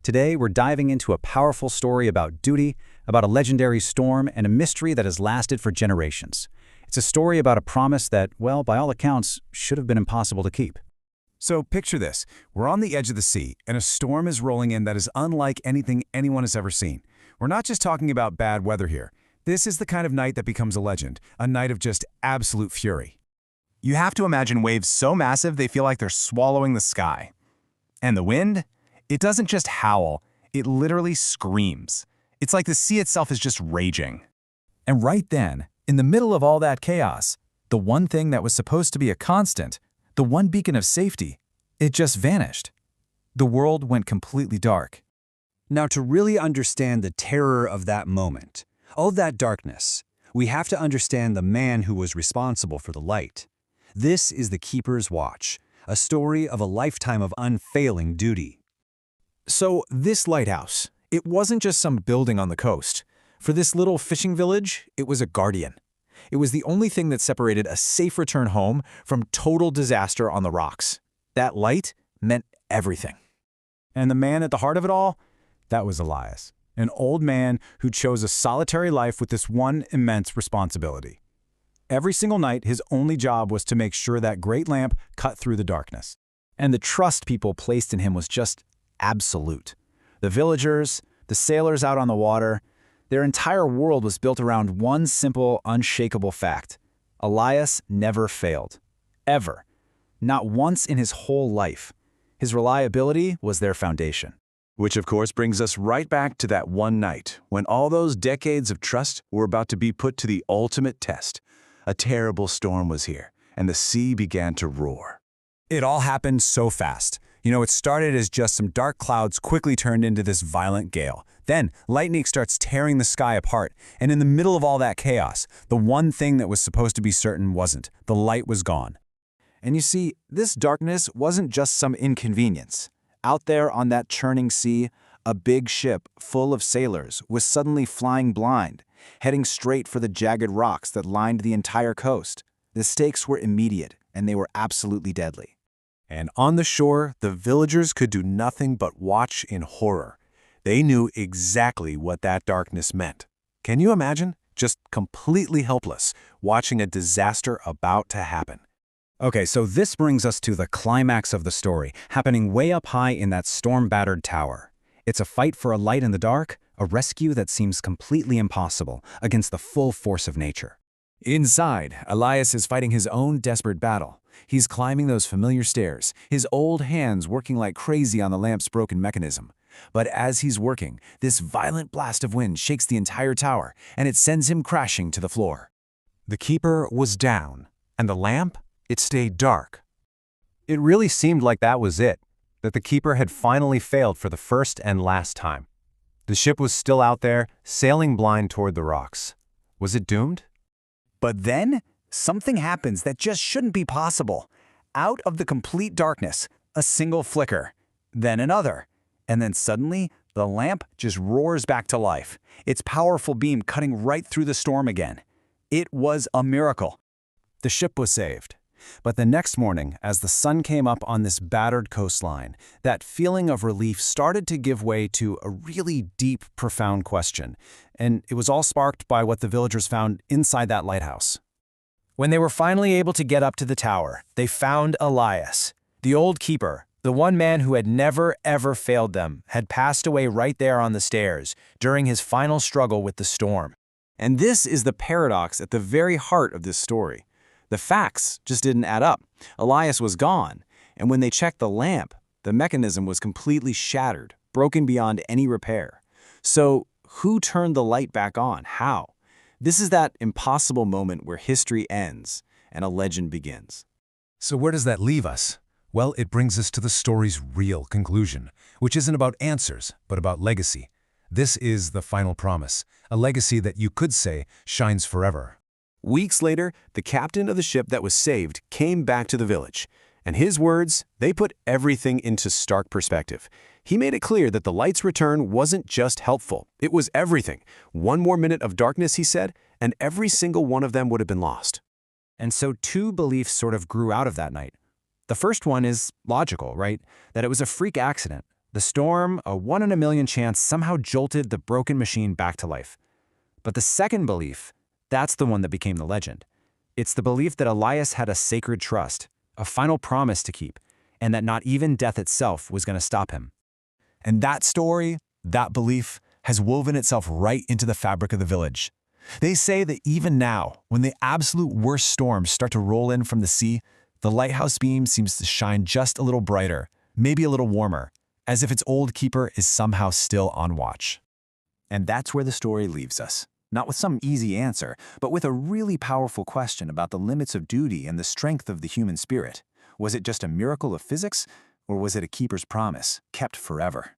Today, we're diving into a powerful story about duty, about a legendary storm, and a mystery that has lasted for generations. It's a story about a promise that, well, by all accounts, should have been impossible to keep. So picture this. We're on the edge of the sea, and a storm is rolling in that is unlike anything anyone has ever seen. We're not just talking about bad weather here. This is the kind of night that becomes a legend, a night of just absolute fury. You have to imagine waves so massive they feel like they're swallowing the sky. And the wind? It doesn't just howl, it literally screams. It's like the sea itself is just raging. And right then, in the middle of all that chaos, the one thing that was supposed to be a constant, the one beacon of safety, it just vanished. The world went completely dark. Now, to really understand the terror of that moment, all of that darkness, we have to understand the man who was responsible for the light. This is the Keeper's Watch, a story of a lifetime of unfailing duty. So this lighthouse, it wasn't just some building on the coast. For this little fishing village, it was a guardian. It was the only thing that separated a safe return home from total disaster on the rocks. That light meant everything. And the man at the heart of it all, that was Elias, an old man who chose a solitary life with this one immense responsibility. Every single night, his only job was to make sure that great lamp cut through the darkness. And the trust people placed in him was just absolute. The villagers, the sailors out on the water, their entire world was built around one simple, unshakable fact. Elias never failed. Ever. Not once in his whole life. His reliability was their foundation. Which of course brings us right back to that one night when all those decades of trust were about to be put to the ultimate test. A terrible storm was here, and the sea began to roar. It all happened so fast. It started as just some dark clouds quickly turned into this violent gale. Then, lightning starts tearing the sky apart, and in the middle of all that chaos, the one thing that was supposed to be certain wasn't. The light was gone. And you see, this darkness wasn't just some inconvenience. Out there on that churning sea, a big ship full of sailors was suddenly flying blind, heading straight for the jagged rocks that lined the entire coast. The stakes were immediate, and they were absolutely deadly. And on the shore, the villagers could do nothing but watch in horror. They knew exactly what that darkness meant. Can you imagine? Just completely helpless, watching a disaster about to happen. Okay, so this brings us to the climax of the story, happening way up high in that storm-battered tower. It's a fight for a light in the dark, a rescue that seems completely impossible against the full force of nature. Inside, Elias is fighting his own desperate battle. He's climbing those familiar stairs, his old hands working like crazy on the lamp's broken mechanism. But as he's working, this violent blast of wind shakes the entire tower, and it sends him crashing to the floor. The keeper was down, and the lamp, it stayed dark. It really seemed like that was it, that the keeper had finally failed for the first and last time. The ship was still out there, sailing blind toward the rocks. Was it doomed? But then, something happens that just shouldn't be possible. Out of the complete darkness, a single flicker, then another, and then suddenly, the lamp just roars back to life, its powerful beam cutting right through the storm again. It was a miracle. The ship was saved. But the next morning, as the sun came up on this battered coastline, that feeling of relief started to give way to a really deep, profound question. And it was all sparked by what the villagers found inside that lighthouse. When they were finally able to get up to the tower, they found Elias. The old keeper, the one man who had never, ever failed them, had passed away right there on the stairs during his final struggle with the storm. And this is the paradox at the very heart of this story. The facts just didn't add up. Elias was gone, and when they checked the lamp, the mechanism was completely shattered, broken beyond any repair. So, who turned the light back on? How? This is that impossible moment where history ends and a legend begins. So where does that leave us? Well, it brings us to the story's real conclusion, which isn't about answers, but about legacy. This is the final promise, a legacy that you could say shines forever. Weeks later, the captain of the ship that was saved came back to the village. And his words, they put everything into stark perspective. He made it clear that the light's return wasn't just helpful, it was everything. One more minute of darkness, he said, and every single one of them would have been lost. And so two beliefs sort of grew out of that night. The first one is logical, right? That it was a freak accident. The storm, a 1 in a million chance, somehow jolted the broken machine back to life. But the second belief, that's the one that became the legend. It's the belief that Elias had a sacred trust, a final promise to keep, and that not even death itself was going to stop him. And that story, that belief, has woven itself right into the fabric of the village. They say that even now, when the absolute worst storms start to roll in from the sea, the lighthouse beam seems to shine just a little brighter, maybe a little warmer, as if its old keeper is somehow still on watch. And that's where the story leaves us. Not with some easy answer, but with a really powerful question about the limits of duty and the strength of the human spirit. Was it just a miracle of physics, or was it a keeper's promise, kept forever?